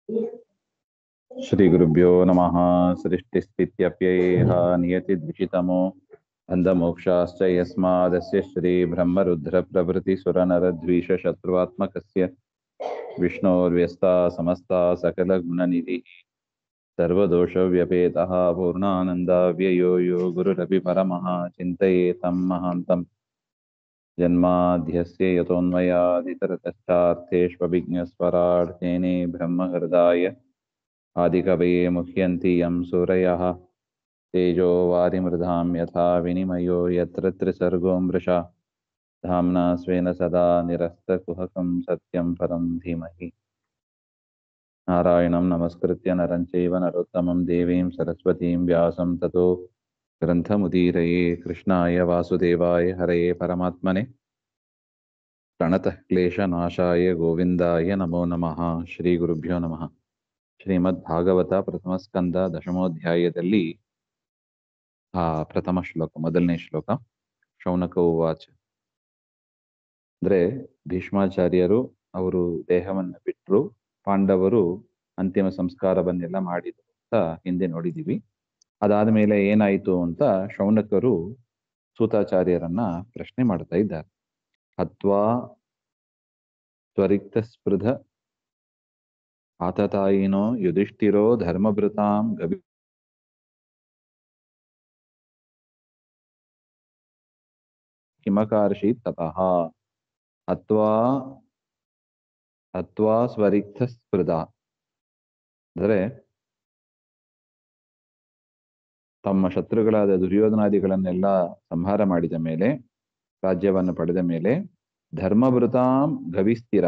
श्रीगुरुभ्यो नमः। सृष्टिस्थित्यप्ययेह नियतिद्विषितमो अन्धमोक्षाश्च यस्मादस्य श्रीब्रह्मरुद्रप्रभृतिसुरनरद्वीषशत्रुवात्मकस्य विष्णोर्व्यस्ता समस्ता सकलगुणनिधिः सर्वदोषव्यपेतः पूर्णानन्दाव्ययो यो गुरुरपि परमः चिन्तयेतं महान्तम् जन्माद्यस्य यतोऽन्वयादितरतश्चार्थेष्वभिज्ञस्वराट् तेने ब्रह्महृदाय आदिकवये मुह्यन्ति यं सूरयः तेजो वारिमृधां यथा विनिमयो यत्र त्रिसर्गो मृषा धाम्ना स्वेन सदा निरस्तकुहकं सत्यं परं धीमहि। नारायणं नमस्कृत्य नरं चैव नरोत्तमं देवीं सरस्वतीं व्यासं ततो ग्रन्थमुदीरये। कृष्णाय वासुदेवाय हरये परमात्मने प्रणतः क्लेशनाशाय गोविन्दाय नमो नमः। ಶ್ರೀಗುರುಭ್ಯೋ ನಮಃ. ಶ್ರೀಮದ್ಭಾಗವತ ಪ್ರಥಮಸ್ಕಂದ ದಶಮೋಧ್ಯಾಯದಲ್ಲಿ ಪ್ರಥಮ ಶ್ಲೋಕ, ಮೊದಲನೇ ಶ್ಲೋಕ. ಶೌನಕ ಉವಾಚ. ಅಂದ್ರೆ ಭೀಷ್ಮಾಚಾರ್ಯರು ಅವರು ದೇಹವನ್ನು ಬಿಟ್ಟರು, ಪಾಂಡವರು ಅಂತಿಮ ಸಂಸ್ಕಾರವನ್ನೆಲ್ಲ ಮಾಡಿದ್ರು ಅಂತ ಹಿಂದೆ ನೋಡಿದೀವಿ. ಅದಾದ ಮೇಲೆ ಏನಾಯಿತು ಅಂತ ಶೌನಕರು ಸೂತಾಚಾರ್ಯರನ್ನ ಪ್ರಶ್ನೆ ಮಾಡ್ತಾ ಇದ್ದಾರೆ. ಹತ್ವಾ ತ್ವರಿಕ್ತ ಸ್ಪೃಧ ಆತತಾಯಿನೋ ಯುಧಿಷ್ಠಿರೋ ಧರ್ಮಭೃತಾಂ ಗವಿ ಕಿಮಕಾರ್ಷಿ ತತಃ. ಹತ್ವಾ ಸ್ವರಿಕ್ತ ಸ್ಪೃಧ ಅಂದರೆ ತಮ್ಮ ಶತ್ರುಗಳಾದ ದುರ್ಯೋಧನಾದಿಗಳನ್ನೆಲ್ಲ ಸಂಹಾರ ಮಾಡಿದ ಮೇಲೆ, ರಾಜ್ಯವನ್ನು ಪಡೆದ ಮೇಲೆ, ಧರ್ಮಭೃತಾಂ ಗವಿಸ್ಥಿರ,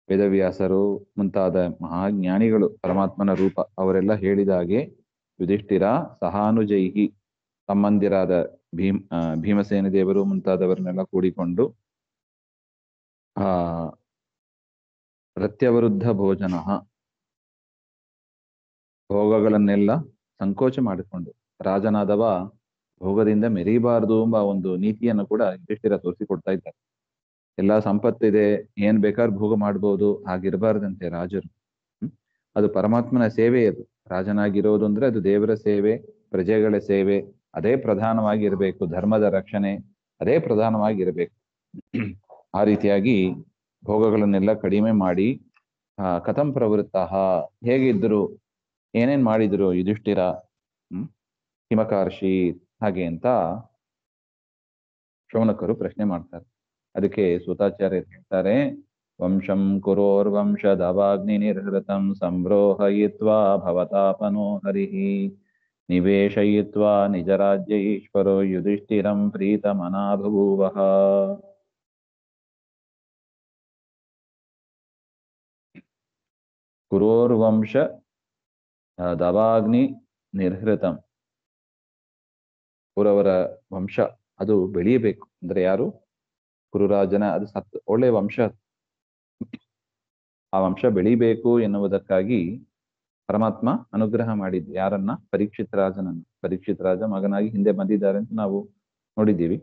ವೇದವ್ಯಾಸರು ಮುಂತಾದ ಮಹಾಜ್ಞಾನಿಗಳು, ಪರಮಾತ್ಮನ ರೂಪ, ಅವರೆಲ್ಲ ಹೇಳಿದಾಗೆ ಯುಧಿಷ್ಠಿರ ಸಹಾನುಜೈಹಿ, ತಮ್ಮಂದಿರಾದ ಭೀಮಸೇನ ದೇವರು ಮುಂತಾದವರನ್ನೆಲ್ಲ ಕೂಡಿಕೊಂಡು ರತ್ಯವೃದ್ಧ ಭೋಜನ, ಭೋಗಗಳನ್ನೆಲ್ಲ ಸಂಕೋಚ ಮಾಡಿಕೊಂಡು, ರಾಜನಾದವ ಭೋಗದಿಂದ ಮೆರೀಬಾರದು ಎಂಬ ಒಂದು ನೀತಿಯನ್ನು ಕೂಡ ಯುಧಿಷ್ಠಿರ ತೋರಿಸಿಕೊಡ್ತಾ ಇದ್ದಾರೆ. ಎಲ್ಲಾ ಸಂಪತ್ತಿದೆ, ಏನ್ ಬೇಕಾದ್ರೂ ಭೋಗ ಮಾಡ್ಬೋದು, ಹಾಗಿರಬಾರ್ದಂತೆ ರಾಜರು. ಅದು ಪರಮಾತ್ಮನ ಸೇವೆ. ಅದು ರಾಜನಾಗಿರೋದು ಅಂದ್ರೆ ಅದು ದೇವರ ಸೇವೆ, ಪ್ರಜೆಗಳ ಸೇವೆ, ಅದೇ ಪ್ರಧಾನವಾಗಿ ಇರಬೇಕು. ಧರ್ಮದ ರಕ್ಷಣೆ ಅದೇ ಪ್ರಧಾನವಾಗಿ ಇರಬೇಕು. ಆ ರೀತಿಯಾಗಿ ಭೋಗಗಳನ್ನೆಲ್ಲ ಕಡಿಮೆ ಮಾಡಿ ಕಥಂ ಪ್ರವೃತ್ತ, ಹೇಗಿದ್ರು, ಏನೇನ್ ಮಾಡಿದ್ರು ಯುಧಿಷ್ಠಿರ, ಹಿಮಕಾರ್ಷಿ, ಹಾಗೆ ಅಂತ ಶೌನಕರು ಪ್ರಶ್ನೆ ಮಾಡ್ತಾರೆ. ಅದಕ್ಕೆ ಸೂತಾಚಾರ್ಯರು ಹೇಳ್ತಾರೆ, ವಂಶಂ ಕುರೋರ್ವಂಶದವಾಗ್ನಿ ನಿರ್ಹೃತಂ ಸಂರೋಹಯಿತ್ವಾ ಭವತಾಪನೋ ಹರಿಃ ನಿವೇಶಯಿತ್ವಾ ನಿಜರಾಜ್ಯ ಈಶ್ವರೋ ಯುಧಿಷ್ಠಿರಂ ಪ್ರೀತಮನಾ ಬಭೂವಃ. ಕುರೋರ್ವಂಶ ದವಾಗ್ನಿ ನಿರ್ಹೃತಂ, ಕುರವರ ವಂಶ ಅದು ಬೆಳೆಯಬೇಕು. ಅಂದ್ರೆ ಯಾರು? ಕುರುರಾಜನ ಅದು ಒಳ್ಳೆ ವಂಶ, ಆ ವಂಶ ಬೆಳಿಬೇಕು ಎನ್ನುವುದಕ್ಕಾಗಿ ಪರಮಾತ್ಮ ಅನುಗ್ರಹ ಮಾಡಿದ್ದು ಯಾರನ್ನ? ಪರೀಕ್ಷಿತ್ ರಾಜನನ್ನು. ಪರೀಕ್ಷಿತ್ ರಾಜ ಮಗನಾಗಿ ಹಿಂದೆ ಬಂದಿದ್ದಾರೆ ಅಂತ ನಾವು ನೋಡಿದ್ದೀವಿ.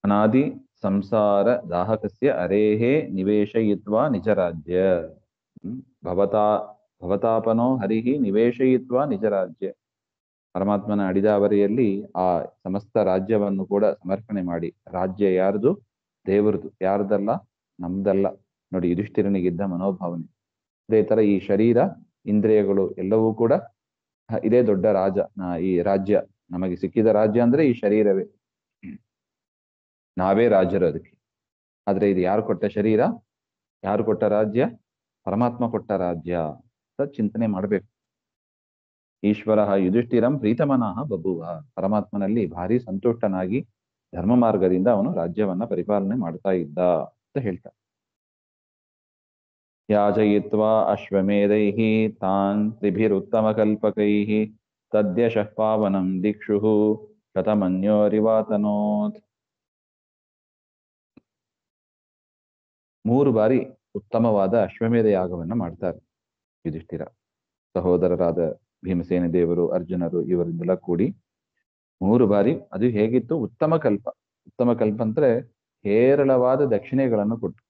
ಅನಾದಿ ಸಂಸಾರ ದಾಹಕಸ್ಯ ಅರೇಹೇ ನಿವೇಶಯಿತ್ವಾ ನಿಜರಾಜ್ಯ, ಭವತಾಪನೋ ಹರಿಹಿ ನಿವೇಶಯಿತ್ವಾ ನಿಜರಾಜ್ಯ. ಪರಮಾತ್ಮನ ಅಡಿದಾವರಿಯಲ್ಲಿ ಆ ಸಮಸ್ತ ರಾಜ್ಯವನ್ನು ಕೂಡ ಸಮರ್ಪಣೆ ಮಾಡಿ, ರಾಜ್ಯ ಯಾರ್ದು? ದೇವರದು, ಯಾರ್ದಲ್ಲ, ನಮ್ದಲ್ಲ. ನೋಡಿ ಯುಧಿಷ್ಠಿರನಿಗಿದ್ದ ಮನೋಭಾವನೆ. ಅದೇ ತರ ಈ ಶರೀರ, ಇಂದ್ರಿಯಗಳು ಎಲ್ಲವೂ ಕೂಡ ಇದೇ ದೊಡ್ಡ ರಾಜ. ಈ ರಾಜ್ಯ, ನಮಗೆ ಸಿಕ್ಕಿದ ರಾಜ್ಯ ಅಂದ್ರೆ ಈ ಶರೀರವೇ, ನಾವೇ ರಾಜರು ಅದಕ್ಕೆ. ಆದ್ರೆ ಇದು ಯಾರು ಕೊಟ್ಟ ಶರೀರ, ಯಾರು ಕೊಟ್ಟ ರಾಜ್ಯ? ಪರಮಾತ್ಮ ಕೊಟ್ಟ ರಾಜ್ಯ ಅಂತ ಚಿಂತನೆ ಮಾಡಬೇಕು. ಈಶ್ವರ ಯುಧಿಷ್ಠಿರಂ ಪ್ರೀತಮನಃ ಬಭೂವ, ಪರಮಾತ್ಮನಲ್ಲಿ ಭಾರಿ ಸಂತುಷ್ಟನಾಗಿ ಧರ್ಮ ಮಾರ್ಗದಿಂದ ಅವನು ರಾಜ್ಯವನ್ನ ಪರಿಪಾಲನೆ ಮಾಡ್ತಾ ಇದ್ದ ಅಂತ ಹೇಳ್ತಾರೆ. ಯಾಜಯಿತ್ವಾ ಅಶ್ವಮೇಧೈಃ ತಾನ್ ತ್ರಿಭಿರುತ್ತಮ ಕಲ್ಪಕೈಃ ತದ್ಯಶಃ ಪಾವನಂ ದಿಕ್ಷು ಶತಮನ್ಯೋರಿವಾತನೋತ್. 3 ಬಾರಿ ಉತ್ತಮವಾದ ಅಶ್ವಮೇಧ ಯಾಗವನ್ನ ಮಾಡ್ತಾರೆ ಯುಧಿಷ್ಠಿರ. ಸಹೋದರರಾದ ಭೀಮಸೇನ ದೇವರು, ಅರ್ಜುನರು ಇವರಿಂದೆಲ್ಲ ಕೂಡಿ 3 ಬಾರಿ. ಅದು ಹೇಗಿತ್ತು? ಉತ್ತಮ ಕಲ್ಪ. ಉತ್ತಮ ಕಲ್ಪ ಅಂದ್ರೆ ಹೇರಳವಾದ ದಕ್ಷಿಣೆಗಳನ್ನು ಕೊಟ್ಟು,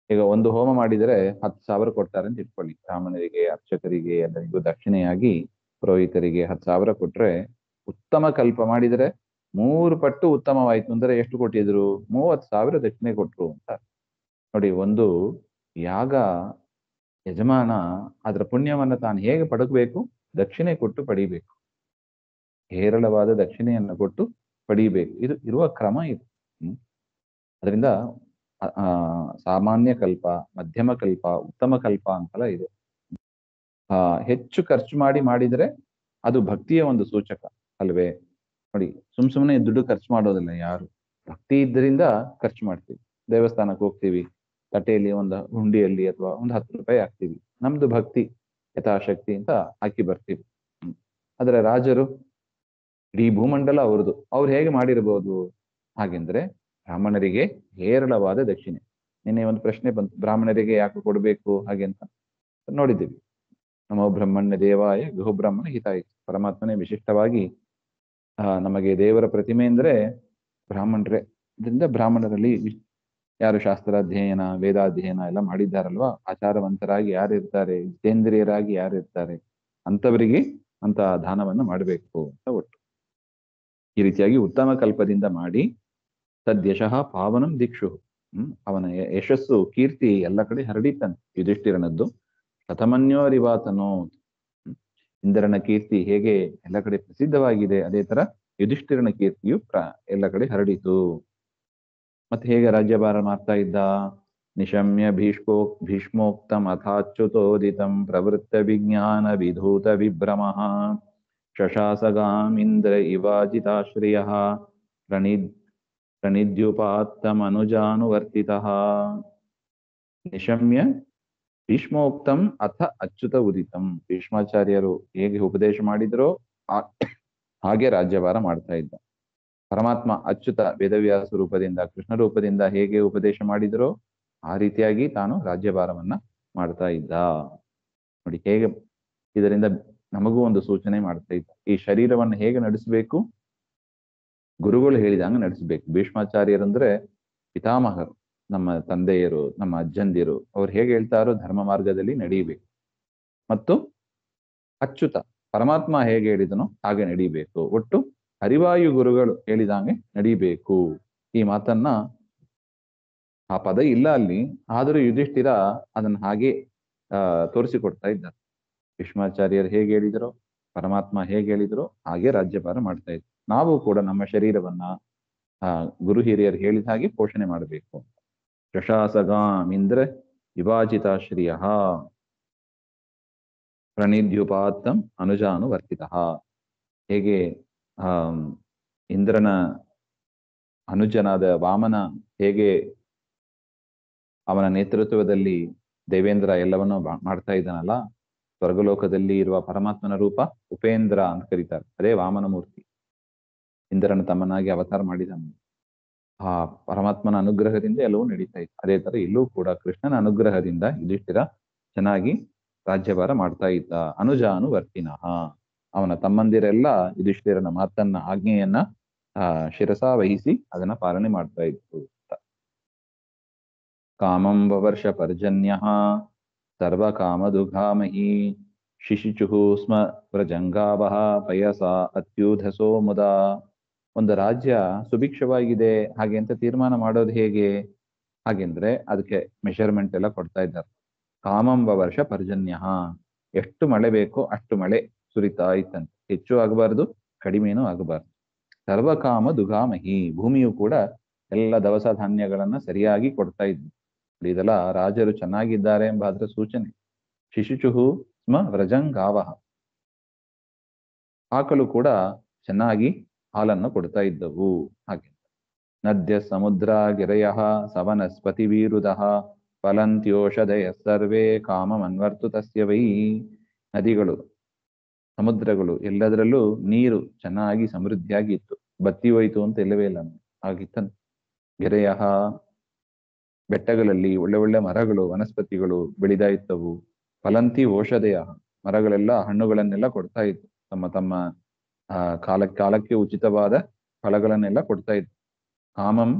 ಈಗ ಒಂದು ಹೋಮ ಮಾಡಿದರೆ 10,000 ಕೊಡ್ತಾರೆ ಅಂತ ಇಟ್ಕೊಳ್ಳಿ. ಬ್ರಾಹ್ಮಣರಿಗೆ, ಅರ್ಚಕರಿಗೆ ಎಲ್ಲರಿಗೂ ದಕ್ಷಿಣೆಯಾಗಿ ಪುರೋಹಿತರಿಗೆ 10,000 ಕೊಟ್ರೆ, ಉತ್ತಮ ಕಲ್ಪ ಮಾಡಿದರೆ 3 ಪಟ್ಟು ಉತ್ತಮವಾಯ್ತು ಅಂದ್ರೆ ಎಷ್ಟು ಕೊಟ್ಟಿದ್ರು? 30,000 ದಕ್ಷಿಣೆ ಕೊಟ್ರು ಅಂತ ನೋಡಿ. ಒಂದು ಯಾಗ ಯಜಮಾನ ಅದರ ಪುಣ್ಯವನ್ನ ತಾನು ಹೇಗೆ ಪಡಕಬೇಕು? ದಕ್ಷಿಣೆ ಕೊಟ್ಟು ಪಡಿಬೇಕು. ಹೇರಳವಾದ ದಕ್ಷಿಣೆಯನ್ನು ಕೊಟ್ಟು ಪಡಿಬೇಕು. ಇದು ಇರುವ ಕ್ರಮ ಇದು. ಅದರಿಂದ ಸಾಮಾನ್ಯ ಕಲ್ಪ, ಮಧ್ಯಮ ಕಲ್ಪ, ಉತ್ತಮ ಕಲ್ಪ ಅಂತೆಲ್ಲ ಇದೆ. ಹೆಚ್ಚು ಖರ್ಚು ಮಾಡಿದ್ರೆ ಅದು ಭಕ್ತಿಯ ಒಂದು ಸೂಚಕ ಅಲ್ವೇ? ನೋಡಿ, ಸುಮ್ನೆ ದುಡ್ಡು ಖರ್ಚು ಮಾಡೋದಿಲ್ಲ ಯಾರು. ಭಕ್ತಿ ಇದ್ದರಿಂದ ಖರ್ಚು ಮಾಡ್ತೀವಿ. ದೇವಸ್ಥಾನಕ್ಕೆ ಹೋಗ್ತೀವಿ, ತಟ್ಟೆಯಲ್ಲಿ ಒಂದು ಹುಂಡಿಯಲ್ಲಿ ಅಥವಾ ಒಂದು 10 ರೂಪಾಯಿ ಹಾಕ್ತೀವಿ. ನಮ್ದು ಭಕ್ತಿ, ಯಥಾಶಕ್ತಿ ಅಂತ ಹಾಕಿ ಬರ್ತೀವಿ. ಆದ್ರೆ ರಾಜರು, ಇಡೀ ಭೂಮಂಡಲ ಅವ್ರದ್ದು, ಅವ್ರು ಹೇಗೆ ಮಾಡಿರ್ಬೋದು? ಹಾಗೆಂದ್ರೆ ಬ್ರಾಹ್ಮಣರಿಗೆ ಹೇರಳವಾದ ದಕ್ಷಿಣೆ. ನಿನ್ನೆ ಒಂದು ಪ್ರಶ್ನೆ ಬಂತು, ಬ್ರಾಹ್ಮಣರಿಗೆ ಯಾಕೆ ಕೊಡ್ಬೇಕು ಹಾಗೆ ಅಂತ ನೋಡಿದ್ದೀವಿ. ನಮೋ ಬ್ರಹ್ಮಣ್ಯ ದೇವಾಯ ಗೃಹ ಬ್ರಾಹ್ಮಣ ಹಿತಾಯ. ಪರಮಾತ್ಮನೇ ವಿಶಿಷ್ಟವಾಗಿ ನಮಗೆ ದೇವರ ಪ್ರತಿಮೆ ಅಂದ್ರೆ ಬ್ರಾಹ್ಮಣರೇ. ಇದರಿಂದ ಬ್ರಾಹ್ಮಣರಲ್ಲಿ ಯಾರು ಶಾಸ್ತ್ರಾಧ್ಯಯನ, ವೇದಾಧ್ಯಯನ ಎಲ್ಲ ಮಾಡಿದ್ದಾರಲ್ವಾ, ಆಚಾರವಂತರಾಗಿ ಯಾರಿರ್ತಾರೆ, ಜಿತೇಂದ್ರಿಯರಾಗಿ ಯಾರಿರ್ತಾರೆ, ಅಂಥವರಿಗೆ ಅಂತ ದಾನವನ್ನು ಮಾಡಬೇಕು ಅಂತ ಒಟ್ಟು. ಈ ರೀತಿಯಾಗಿ ಉತ್ತಮ ಕಲ್ಪದಿಂದ ಮಾಡಿ ತದ್ಯಶಃ ಪಾವನಂ ದಿಕ್ಷು. ಅವನ ಯಶಸ್ಸು, ಕೀರ್ತಿ ಎಲ್ಲ ಕಡೆ ಹರಡಿತಂತೆ. ಯುಧಿಷ್ಠಿರನದ್ದು ಶತಮನ್ಯೋರಿವಾತನೋ. ಇಂದ್ರನ ಕೀರ್ತಿ ಹೇಗೆ ಎಲ್ಲ ಕಡೆ ಪ್ರಸಿದ್ಧವಾಗಿದೆ, ಅದೇ ತರ ಯುಧಿಷ್ಠಿರನ ಕೀರ್ತಿಯು ಎಲ್ಲ ಕಡೆ ಹರಡಿತು. ಮತ್ತೆ ಹೇಗೆ ರಾಜ್ಯಭಾರ ಮಾಡ್ತಾ ಇದ್ದ? ನಿಶಮ್ಯ ಭೀಷ್ಮೋಕ್ತಂ ಅಥಾಚ್ಯುತೋದಿತಂ ಪ್ರವೃತ್ತ ವಿಜ್ಞಾನ ವಿಧೂತ ವಿಭ್ರಮಃ ಶಶಾಸಗಾಂ ಇಂದ್ರ ಇವಾಜಿತಾಶ್ರಿಯಃ ಪ್ರಣಿದ್ಯುಪಾತ್ತಮನುಜಾನುವರ್ತಿತಃ. ನಿಶಮ್ಯ ಭೀಷ್ಮೋಕ್ತಂ ಅಥ ಅಚ್ಯುತ ಉದಿತಂ. ಭೀಷ್ಮಾಚಾರ್ಯರು ಹೇಗೆ ಉಪದೇಶ ಮಾಡಿದ್ರೋ ಹಾಗೆ ರಾಜ್ಯಭಾರ ಮಾಡ್ತಾ ಇದ್ದ. ಪರಮಾತ್ಮ ಅಚ್ಯುತ ವೇದವ್ಯಾಸ ರೂಪದಿಂದ, ಕೃಷ್ಣ ರೂಪದಿಂದ ಹೇಗೆ ಉಪದೇಶ ಮಾಡಿದ್ರೋ ಆ ರೀತಿಯಾಗಿ ತಾನು ರಾಜ್ಯಭಾರವನ್ನ ಮಾಡ್ತಾ ಇದ್ದ. ನೋಡಿ ಹೇಗೆ ಇದರಿಂದ ನಮಗೂ ಒಂದು ಸೂಚನೆ ಮಾಡ್ತಾ ಇದ್ದ. ಈ ಶರೀರವನ್ನು ಹೇಗೆ ನಡೆಸಬೇಕು? ಗುರುಗಳು ಹೇಳಿದಂಗ ನಡೆಸಬೇಕು. ಭೀಷ್ಮಾಚಾರ್ಯರಂದ್ರೆ ಪಿತಾಮಹರು, ನಮ್ಮ ತಂದೆಯರು, ನಮ್ಮ ಅಜ್ಜಂದಿರು. ಅವ್ರು ಹೇಗೆ ಹೇಳ್ತಾರೋ ಧರ್ಮ ಮಾರ್ಗದಲ್ಲಿ ನಡೀಬೇಕು. ಮತ್ತು ಅಚ್ಯುತ ಪರಮಾತ್ಮ ಹೇಗೆ ಹೇಳಿದನೋ ಹಾಗೆ ನಡೀಬೇಕು. ಒಟ್ಟು ಹರಿವಾಯು ಗುರುಗಳು ಹೇಳಿದಂಗೆ ನಡೀಬೇಕು. ಈ ಮಾತನ್ನ, ಆ ಪದ ಇಲ್ಲ ಅಲ್ಲಿ, ಆದರೂ ಯುಧಿಷ್ಠಿರ ಅದನ್ನ ಹಾಗೆ ತೋರಿಸಿಕೊಡ್ತಾ ಇದ್ದಾರೆ. ಭೀಷ್ಮಾಚಾರ್ಯರು ಹೇಗೆ ಹೇಳಿದರೋ, ಪರಮಾತ್ಮ ಹೇಗೆ ಹೇಳಿದರೋ ಹಾಗೆ ರಾಜ್ಯಭಾರ ಮಾಡ್ತಾ ಇದ್ರು. ನಾವು ಕೂಡ ನಮ್ಮ ಶರೀರವನ್ನ ಗುರು ಹಿರಿಯರು ಹೇಳಿದ ಹಾಗೆ ಪೋಷಣೆ ಮಾಡಬೇಕು. ಶಶಾಸಗಾಂ ಇಂದ್ರ ವಿಭಾಜಿತಾಶ್ರಿಯ ಪ್ರಣಿದ್ಯುಪಾತ್ತಂ ಅನುಜಾನುವರ್ತಿತ. ಹೇಗೆ ಇಂದ್ರನ ಅನುಜನಾದ ವಾಮನ ಹೇಗೆ ಅವನ ನೇತೃತ್ವದಲ್ಲಿ ದೇವೇಂದ್ರ ಎಲ್ಲವನ್ನೂ ಮಾಡ್ತಾ ಇದ್ದಾನಲ್ಲ, ಸ್ವರ್ಗಲೋಕದಲ್ಲಿ ಇರುವ ಪರಮಾತ್ಮನ ರೂಪ ಉಪೇಂದ್ರ ಅಂತ ಕರೀತಾರೆ. ಅದೇ ವಾಮನ ಮೂರ್ತಿ. ಇಂದ್ರನ ತಮ್ಮನಾಗಿ ಅವತಾರ ಮಾಡಿದಾನೆ. ಆ ಪರಮಾತ್ಮನ ಅನುಗ್ರಹದಿಂದ ಎಲ್ಲವೂ ನಡೀತಾ ಇತ್ತು. ಅದೇ ತರ ಇಲ್ಲೂ ಕೂಡ ಕೃಷ್ಣನ ಅನುಗ್ರಹದಿಂದ ಯುಧಿಷ್ಠಿರ ಚೆನ್ನಾಗಿ ರಾಜ್ಯಭಾರ ಮಾಡ್ತಾ ಇದ್ದ. ಅನುಜಾನುವರ್ತಿನಃ. ಅವನ ತಮ್ಮಂದಿರೆಲ್ಲ ಯುಧಿಷ್ಠಿರನ ಮಾತನ್ನ, ಆಜ್ಞೆಯನ್ನ ಶಿರಸ ವಹಿಸಿ ಅದನ್ನ ಪಾಲನೆ ಮಾಡ್ತಾ ಇದ್ರು. ಕಾಮಂ ವವರ್ಷ ಪರ್ಜನ್ಯ ಸರ್ವಕಾಮದುಘಾಮಹಿ ಶಿಶುಚುಃ ಸ್ಮ ವ್ರಜಂಗಾವಹ ಪಯಸ ಅತ್ಯೂಧಸೋ ಮುದ. ಒಂದು ರಾಜ್ಯ ಸುಭಿಕ್ಷವಾಗಿದೆ ಹಾಗೆ ಅಂತ ತೀರ್ಮಾನ ಮಾಡೋದು ಹೇಗೆ? ಹಾಗೆಂದ್ರೆ ಅದಕ್ಕೆ ಮೆಷರ್ಮೆಂಟ್ ಎಲ್ಲ ಕೊಡ್ತಾ ಇದ್ದಾರೆ. ಕಾಮಂ ವವರ್ಷ ಪರ್ಜನ್ಯ, ಎಷ್ಟು ಮಳೆ ಬೇಕೋ ಅಷ್ಟು ಮಳೆ ಸುರಿತಾ ಇತ್ತಂತೆ. ಹೆಚ್ಚು ಆಗಬಾರ್ದು, ಕಡಿಮೆನೂ ಆಗಬಾರ್ದು. ಸರ್ವಕಾಮ ದುಘಾಮಹಿ, ಭೂಮಿಯು ಕೂಡ ಎಲ್ಲ ದವಸ ಧಾನ್ಯಗಳನ್ನ ಸರಿಯಾಗಿ ಕೊಡ್ತಾ ಇದ್ವು. ಇದೆಲ್ಲ ರಾಜರು ಚೆನ್ನಾಗಿದ್ದಾರೆ ಎಂಬ ಅದರ ಸೂಚನೆ. ಶಿಶುಚುಹು ಸ್ಮ ವ್ರಜಂಗಾವಹ, ಆಕಳು ಕೂಡ ಚೆನ್ನಾಗಿ ಹಾಲನ್ನು ಕೊಡ್ತಾ ಇದ್ದವು. ಹಾಗೆ ನದ್ಯ ಸಮುದ್ರ ಗಿರಯ ಸವನಸ್ಪತಿ ವೀರುದ ಫಲಂತ್ಯೋಷಧಯ ಸರ್ವೇ ಕಾಮಮನ್ವರ್ತು ತಸ್ಯ ವೈ. ನದಿಗಳು, ಸಮುದ್ರಗಳು ಎಲ್ಲದರಲ್ಲೂ ನೀರು ಚೆನ್ನಾಗಿ ಸಮೃದ್ಧಿಯಾಗಿ ಇತ್ತು. ಬತ್ತಿ ಹೋಯ್ತು ಅಂತ ಇಲ್ಲವೇ ಇಲ್ಲ ಆಗಿತ್ತಂತೆ. ಗಿರಯ, ಬೆಟ್ಟಗಳಲ್ಲಿ ಒಳ್ಳೆ ಒಳ್ಳೆ ಮರಗಳು, ವನಸ್ಪತಿಗಳು ಬೆಳಿತಾ ಇತ್ತವು. ಫಲಂತಿ ಔಷಧಯ, ಮರಗಳೆಲ್ಲ ಹಣ್ಣುಗಳನ್ನೆಲ್ಲ ಕೊಡ್ತಾ ಇತ್ತು. ತಮ್ಮ ತಮ್ಮ ಕಾಲಕ್ಕೆ ಉಚಿತವಾದ ಫಲಗಳನ್ನೆಲ್ಲ ಕೊಡ್ತಾ ಇತ್ತು. ಕಾಮಂ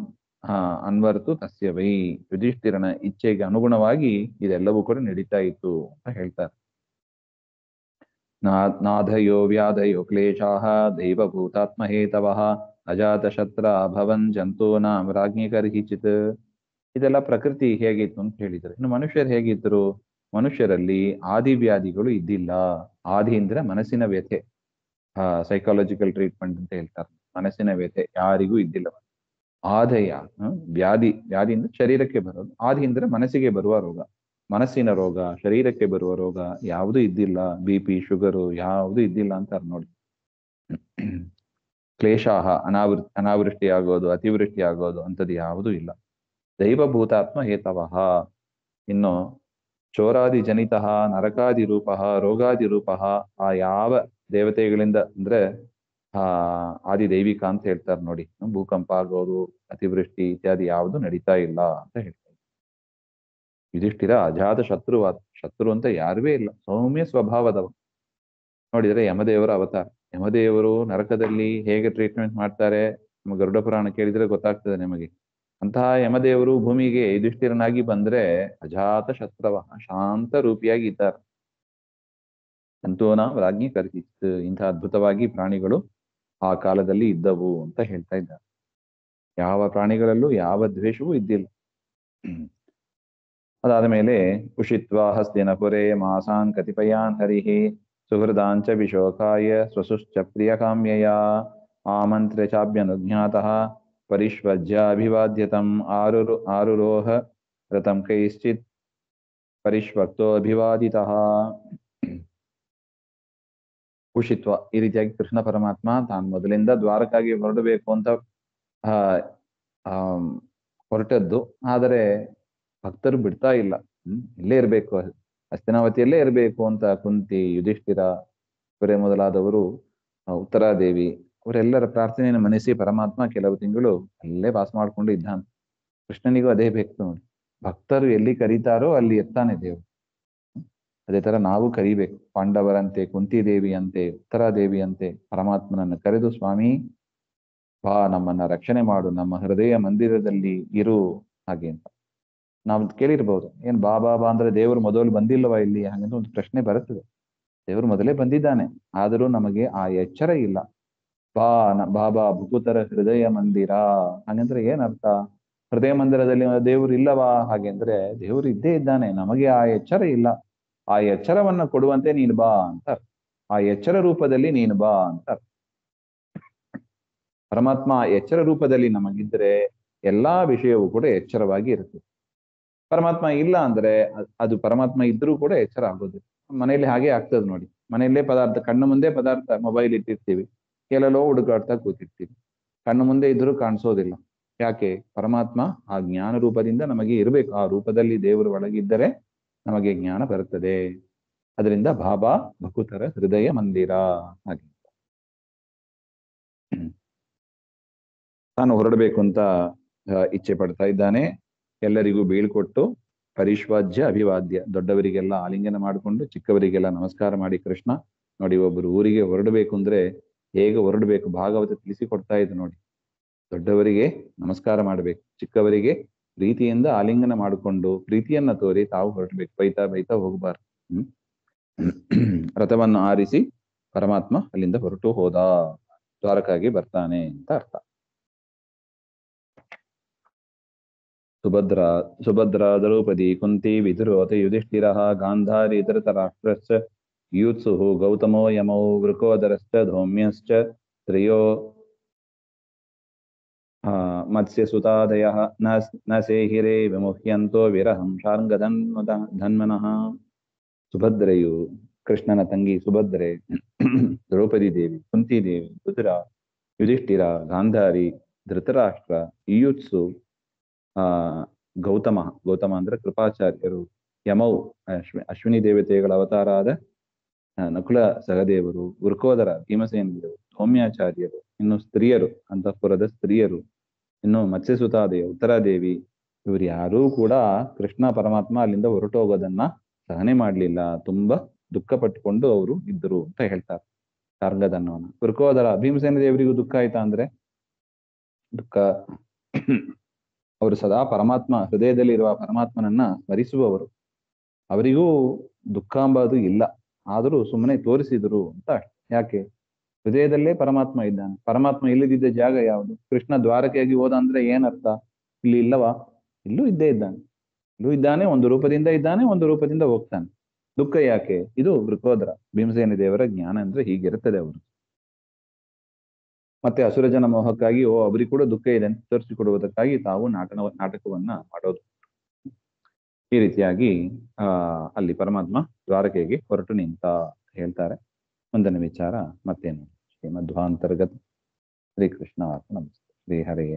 ಅನ್ವರ್ತು ತಸ್ಯ ವೈ, ಯುಧಿಷ್ಠಿರನ ಇಚ್ಛೆಗೆ ಅನುಗುಣವಾಗಿ ಇದೆಲ್ಲವೂ ಕೂಡ ನಡೀತಾ ಇತ್ತು ಅಂತ ಹೇಳ್ತಾರೆ. ನಾಧಯೋ ವ್ಯಾಧಯೋ ಕ್ಲೇಶಾಃ ದೈವಭೂತಾತ್ಮಹೇತವಃ ಅಜಾತಶತ್ರ ಭವನ್ ಜಂತೂನಾಂ ರಾಜ್ಞಿ ಕರ್ಹಿಚಿತ್. ಇದೆಲ್ಲ ಪ್ರಕೃತಿ ಹೇಗಿತ್ತು ಅಂತ ಹೇಳಿದ್ರು. ಇನ್ನು ಮನುಷ್ಯರು ಹೇಗಿದ್ರು? ಮನುಷ್ಯರಲ್ಲಿ ಆದಿವ್ಯಾಧಿಗಳು ಇದ್ದಿಲ್ಲ. ಆದಿ ಅಂದ್ರೆ ಮನಸ್ಸಿನ ವ್ಯಥೆ, ಸೈಕಾಲಜಿಕಲ್ ಟ್ರೀಟ್ಮೆಂಟ್ ಅಂತ ಹೇಳ್ತಾರೆ. ಮನಸ್ಸಿನ ವ್ಯಥೆ ಯಾರಿಗೂ ಇದ್ದಿಲ್ಲ. ಆದಯ ವ್ಯಾಧಿ, ವ್ಯಾಧಿ ಅಂದ್ರೆ ಶರೀರಕ್ಕೆ ಬರೋದು. ಆದಿ ಅಂದ್ರೆ ಮನಸ್ಸಿಗೆ ಬರುವ ರೋಗ, ಮನಸ್ಸಿನ ರೋಗ, ಶರೀರಕ್ಕೆ ಬರುವ ರೋಗ ಯಾವುದೂ ಇದ್ದಿಲ್ಲ. BP, ಶುಗರು ಯಾವುದೂ ಇದ್ದಿಲ್ಲ ಅಂತಾರೆ ನೋಡಿ. ಕ್ಲೇಶಾಹ, ಅನಾವೃಷ್ಟಿ ಆಗೋದು, ಅತಿವೃಷ್ಟಿ ಆಗೋದು ಅಂಥದ್ದು ಯಾವುದೂ ಇಲ್ಲ. ದೈವಭೂತಾತ್ಮ ಹೇತವಃ. ಇನ್ನು ಚೋರಾದಿ ಜನಿತಃ ನರಕಾದಿ ರೂಪ ರೋಗಾದಿ ರೂಪ, ಆ ಯಾವ ದೇವತೆಗಳಿಂದ ಅಂದ್ರೆ ಆದಿದೈವಿಕ ಅಂತ ಹೇಳ್ತಾರೆ ನೋಡಿ. ಭೂಕಂಪ ಆಗೋದು, ಅತಿವೃಷ್ಟಿ ಇತ್ಯಾದಿ ಯಾವುದು ನಡೀತಾ ಇಲ್ಲ ಅಂತ ಹೇಳ್ತಾರೆ. ಯುಧಿಷ್ಠಿರ ಅಜಾತ ಶತ್ರು ಅಂತ ಯಾರುವೇ ಇಲ್ಲ, ಸೌಮ್ಯ ಸ್ವಭಾವದವ. ನೋಡಿದ್ರೆ ಯಮದೇವರ ಅವತಾರ. ಯಮದೇವರು ನರಕದಲ್ಲಿ ಹೇಗೆ ಟ್ರೀಟ್ಮೆಂಟ್ ಮಾಡ್ತಾರೆ, ನಮ್ಮ ಗರುಡ ಪುರಾಣ ಕೇಳಿದ್ರೆ ಗೊತ್ತಾಗ್ತದೆ ನಿಮಗೆ. ಅಂತಹ ಯಮದೇವರು ಭೂಮಿಗೆ ಯುಧಿಷ್ಠಿರನಾಗಿ ಬಂದ್ರೆ ಅಜಾತ ಶತ್ರವ, ಶಾಂತ ರೂಪಿಯಾಗಿ ಇದ್ದಾರೆ. ಸಂತೋನ ರಾಜ್ಞಿ ಕರ್ಹಿತ್. ಇಂಥ ಅದ್ಭುತವಾಗಿ ಪ್ರಾಣಿಗಳು ಆ ಕಾಲದಲ್ಲಿ ಇದ್ದವು ಅಂತ ಹೇಳ್ತಾ ಇದ್ದಾರೆ. ಯಾವ ಪ್ರಾಣಿಗಳಲ್ಲೂ ಯಾವ ದ್ವೇಷವೂ ಇದ್ದಿಲ್ಲ. ಅದಾದ ಮೇಲೆ ಉಷಿತ್ವ ಹಸ್ತಿನಪುರೆ ಮಾಸಾನ್ ಕತಿಪಯಾನ್ ಹರಿಹಿ ಸುಹೃದಾಂಚ ವಿಶೋಕಾಯ ಸ್ವಸುಶ್ಚ ಪ್ರಿಯ ಕಾಮ್ಯಯ ಆಮಂತ್ರ್ಯ ಚಾಭ್ಯನುಜ್ಞಾತಃ ಪರಿಷ್ವಜ್ಯ ಅಭಿವಾದ್ಯತಂ ಆರುರೋಹ ರಥಂ ಕೈಶ್ಚಿತ್ ಪರಿಷ್ವಕ್ತೋ ಅಭಿವಾದಿತಃ. ಉಷಿತ್ವ, ಈ ರೀತಿಯಾಗಿ ಕೃಷ್ಣ ಪರಮಾತ್ಮ ತಾನು ಮೊದಲಿಂದ ದ್ವಾರಕಾಗಿ ಹೊರಡಬೇಕು ಅಂತ ಹೊರಟದ್ದು. ಆದರೆ ಭಕ್ತರು ಬಿಡ್ತಾ ಇಲ್ಲ. ಇಲ್ಲೇ ಇರಬೇಕು, ಹಸ್ತಿನಾವತಿಯಲ್ಲೇ ಇರಬೇಕು ಅಂತ ಕುಂತಿ, ಯುಧಿಷ್ಠಿರ, ಇವರೇ ಮೊದಲಾದವರು, ಉತ್ತರಾದೇವಿ, ಅವರೆಲ್ಲರ ಪ್ರಾರ್ಥನೆಯನ್ನು ಮನಸ್ಸಿ ಪರಮಾತ್ಮ ಕೆಲವು ತಿಂಗಳು ಅಲ್ಲೇ ವಾಸ ಮಾಡ್ಕೊಂಡು ಇದ್ದಾನೆ. ಕೃಷ್ಣನಿಗೂ ಅದೇ ಬೇಕು ನೋಡಿ. ಭಕ್ತರು ಎಲ್ಲಿ ಕರೀತಾರೋ ಅಲ್ಲಿ ಇರ್ತಾನೆ ದೇವರು. ಅದೇ ತರ ನಾವು ಕರಿಬೇಕು. ಪಾಂಡವರಂತೆ, ಕುಂತಿದೇವಿಯಂತೆ, ಉತ್ತರಾದೇವಿಯಂತೆ ಪರಮಾತ್ಮನನ್ನು ಕರೆದು, ಸ್ವಾಮಿ ಬಾ, ನಮ್ಮನ್ನ ರಕ್ಷಣೆ ಮಾಡು, ನಮ್ಮ ಹೃದಯ ಮಂದಿರದಲ್ಲಿ ಇರು, ಹಾಗೆ ಅಂತ ನಾವು ಕೇಳಿರ್ಬಹುದು. ಏನ್ ಬಾ ಬಾ ಬಾ ಅಂದ್ರೆ ದೇವರು ಮೊದಲು ಬಂದಿಲ್ಲವಾ ಇಲ್ಲಿ, ಹಾಗಂತ ಒಂದು ಪ್ರಶ್ನೆ ಬರುತ್ತದೆ. ದೇವರು ಮೊದಲೇ ಬಂದಿದ್ದಾನೆ, ಆದರೂ ನಮಗೆ ಆ ಎಚ್ಚರ ಇಲ್ಲ. ಬಾಬಾ ಭುಕುತರ ಹೃದಯ ಮಂದಿರ, ಹಾಗಂದ್ರೆ ಏನ್ ಅರ್ಥ? ಹೃದಯ ಮಂದಿರದಲ್ಲಿ ದೇವರು ಇಲ್ಲವಾ? ಹಾಗೆಂದ್ರೆ ದೇವರು ಇದ್ದೇ ಇದ್ದಾನೆ, ನಮಗೆ ಆ ಎಚ್ಚರ ಇಲ್ಲ. ಆ ಎಚ್ಚರವನ್ನ ಕೊಡುವಂತೆ ನೀನು ಬಾ ಅಂತ, ಆ ಎಚ್ಚರ ರೂಪದಲ್ಲಿ ನೀನು ಬಾ ಅಂತ. ಪರಮಾತ್ಮ ಎಚ್ಚರ ರೂಪದಲ್ಲಿ ನಮಗಿದ್ರೆ ಎಲ್ಲಾ ವಿಷಯವೂ ಕೂಡ ಎಚ್ಚರವಾಗಿ ಇರುತ್ತೆ. ಪರಮಾತ್ಮ ಇಲ್ಲ ಅಂದ್ರೆ ಅದು ಪರಮಾತ್ಮ ಇದ್ರೂ ಕೂಡ ಎಚ್ಚರ ಆಗೋದು. ಮನೆಯಲ್ಲಿ ಹಾಗೆ ಆಗ್ತದೆ ನೋಡಿ. ಮನೆಯಲ್ಲೇ ಪದಾರ್ಥ, ಕಣ್ಣು ಮುಂದೆ ಪದಾರ್ಥ, ಮೊಬೈಲ್ ಇಟ್ಟಿರ್ತೀವಿ, ಕೆಲೋ ಹುಡುಕಾಡ್ತಾ ಕೂತಿರ್ತೀವಿ, ಕಣ್ಣು ಮುಂದೆ ಇದ್ರೂ ಕಾಣಿಸೋದಿಲ್ಲ. ಯಾಕೆ? ಪರಮಾತ್ಮ ಆ ಜ್ಞಾನ ರೂಪದಿಂದ ನಮಗೆ ಇರಬೇಕು. ಆ ರೂಪದಲ್ಲಿ ದೇವರು ಒಳಗಿದ್ದರೆ ನಮಗೆ ಜ್ಞಾನ ಬರುತ್ತದೆ. ಅದರಿಂದ ಬಾಬಾ ಭಕುತರ ಹೃದಯ ಮಂದಿರ ಹಾಗೆ. ತಾನು ಹೊರಡಬೇಕು ಅಂತ ಇಚ್ಛೆ ಪಡ್ತಾ ಇದ್ದಾನೆ. ಎಲ್ಲರಿಗೂ ಬೀಳ್ಕೊಟ್ಟು ಪರಿಶ್ವಾಜ್ಯ ಅಭಿವಾದ್ಯ, ದೊಡ್ಡವರಿಗೆಲ್ಲ ಆಲಿಂಗನ ಮಾಡಿಕೊಂಡು ಚಿಕ್ಕವರಿಗೆಲ್ಲ ನಮಸ್ಕಾರ ಮಾಡಿ ಕೃಷ್ಣ ನೋಡಿ, ಒಬ್ಬರು ಊರಿಗೆ ಹೊರಡಬೇಕು ಅಂದ್ರೆ ಹೇಗೆ ಹೊರಡಬೇಕು ಭಾಗವತ ತಿಳಿಸಿಕೊಡ್ತಾ ಇದ್ದು ನೋಡಿ. ದೊಡ್ಡವರಿಗೆ ನಮಸ್ಕಾರ ಮಾಡಬೇಕು, ಚಿಕ್ಕವರಿಗೆ ಪ್ರೀತಿಯಿಂದ ಆಲಿಂಗನ ಮಾಡಿಕೊಂಡು ಪ್ರೀತಿಯನ್ನ ತೋರಿ ತಾವು ಹೊರಡಬೇಕು, ಬೈತಾ ಬೈತಾ ಹೋಗಬಾರ್ದು. ರಥವನ್ನು ಆರಿಸಿ ಪರಮಾತ್ಮ ಅಲ್ಲಿಂದ ಹೊರಟು ಹೋದ, ದ್ವಾರಕಾಗಿ ಬರ್ತಾನೆ ಅಂತ ಅರ್ಥ. ಸುಭದ್ರಾ ದ್ರೌಪದಿ ಕುಂತಿ ವಿದುರೋತ ಯುಧಿಷ್ಠಿರಃ ಗಾಂಧಾರಿ ಧೃತರಾಷ್ಟ್ರಶ್ಚ ಯೂತ್ಸುಃ ಗೌತಮೋ ಯಮೌ ವೃಕೋದರಶ್ಚ ಧೌಮ್ಯಶ್ಚ ತ್ರಯೋ ಮತ್ಸ್ಯಸುತಾದಯಃ ನ ಸೇಹಿರೇ ವಿಮುಹ್ಯಂತೋ ವಿರಹಂ ಶಾರ್ಂಗಧನ್ಮನಃ. ಸುಭದ್ರೆಯು, ಕೃಷ್ಣನ ತಂಗಿ ಸುಭದ್ರೆ, ದ್ರೌಪದಿ ದೇವಿ, ಕುಂತಿದೇವಿ, ವಿದುರ, ಯುಧಿಷ್ಠಿರ, ಗಾಂಧಾರಿ, ಧೃತರಾಷ್ಟ್ರ, ಯುಯುತ್ಸು, ಗೌತಮ ಅಂದ್ರೆ ಕೃಪಾಚಾರ್ಯರು, ಯಮೌ ಅಶ್ವಿನಿ ದೇವತೆಗಳ ಅವತಾರಾದ ನಕುಲ ಸಹದೇವರು, ವೃಕೋದರ ಭೀಮಸೇನರು, ಸೌಮ್ಯಾಚಾರ್ಯರು, ಇನ್ನು ಸ್ತ್ರೀಯರು, ಅಂತಃಪುರದ ಸ್ತ್ರೀಯರು, ಇನ್ನು ಮತ್ಸ್ಯಸುತಾದೇವಿ, ಉತ್ತರಾದೇವಿ, ಇವರು ಯಾರೂ ಕೂಡ ಕೃಷ್ಣ ಪರಮಾತ್ಮ ಅಲ್ಲಿಂದ ಹೊರಟೋಗೋದನ್ನ ಸಹನೆ ಮಾಡ್ಲಿಲ್ಲ. ತುಂಬಾ ದುಃಖ ಪಟ್ಟುಕೊಂಡು ಅವರು ಇದ್ದರು ಅಂತ ಹೇಳ್ತಾರೆ ಶಾರ್ಂಗಧನ್ವನ. ವೃಕೋದರ ಭೀಮಸೇನ ದೇವರಿಗೂ ದುಃಖ ಆಯ್ತಾ ಅಂದ್ರೆ ದುಃಖ ಅವರು ಸದಾ ಪರಮಾತ್ಮ ಹೃದಯದಲ್ಲಿರುವ ಪರಮಾತ್ಮನನ್ನ ಸ್ಮರಿಸುವವರು. ಅವರಿಗೂ ದುಃಖ ಎಂಬುದು ಇಲ್ಲ, ಆದರೂ ಸುಮ್ಮನೆ ತೋರಿಸಿದರು ಅಂತ ಅಷ್ಟೆ. ಯಾಕೆ? ಹೃದಯದಲ್ಲೇ ಪರಮಾತ್ಮ ಇದ್ದಾನೆ. ಪರಮಾತ್ಮ ಇಲ್ಲದಿದ್ದ ಜಾಗ ಯಾವುದು? ಕೃಷ್ಣ ದ್ವಾರಕೆಯಾಗಿ ಹೋದ ಅಂದ್ರೆ ಏನರ್ಥ? ಇಲ್ಲಿ ಇಲ್ಲವಾ? ಇಲ್ಲೂ ಇದ್ದೇ ಇದ್ದಾನೆ. ಇಲ್ಲೂ ಇದ್ದಾನೆ, ಒಂದು ರೂಪದಿಂದ ಇದ್ದಾನೆ, ಒಂದು ರೂಪದಿಂದ ಹೋಗ್ತಾನೆ. ದುಃಖ ಯಾಕೆ? ಇದು ವೃಕೋದರ ಭೀಮಸೇನ ದೇವರ ಜ್ಞಾನ ಅಂದ್ರೆ ಹೀಗಿರುತ್ತದೆ ಅವರು. ಮತ್ತೆ ಅಸುರ ಜನ ಮೋಹಕ್ಕಾಗಿ ಅವರಿಗೆ ಕೂಡ ದುಃಖ ಇದೆ ಅಂತ ತೋರಿಸಿಕೊಡುವುದಕ್ಕಾಗಿ ತಾವು ನಾಟಕವನ್ನ ಮಾಡೋದು. ಈ ರೀತಿಯಾಗಿ ಅಲ್ಲಿ ಪರಮಾತ್ಮ ದ್ವಾರಕೆಗೆ ಹೊರಟು ನಿಂತ ಹೇಳ್ತಾರೆ. ಮುಂದಿನ ವಿಚಾರ ಮತ್ತೇನು? ಶ್ರೀಮಧ್ವಾಂತರ್ಗತ ಶ್ರೀಕೃಷ್ಣ ನಮಸ್ತೆ. ಶ್ರೀ ಹರೇ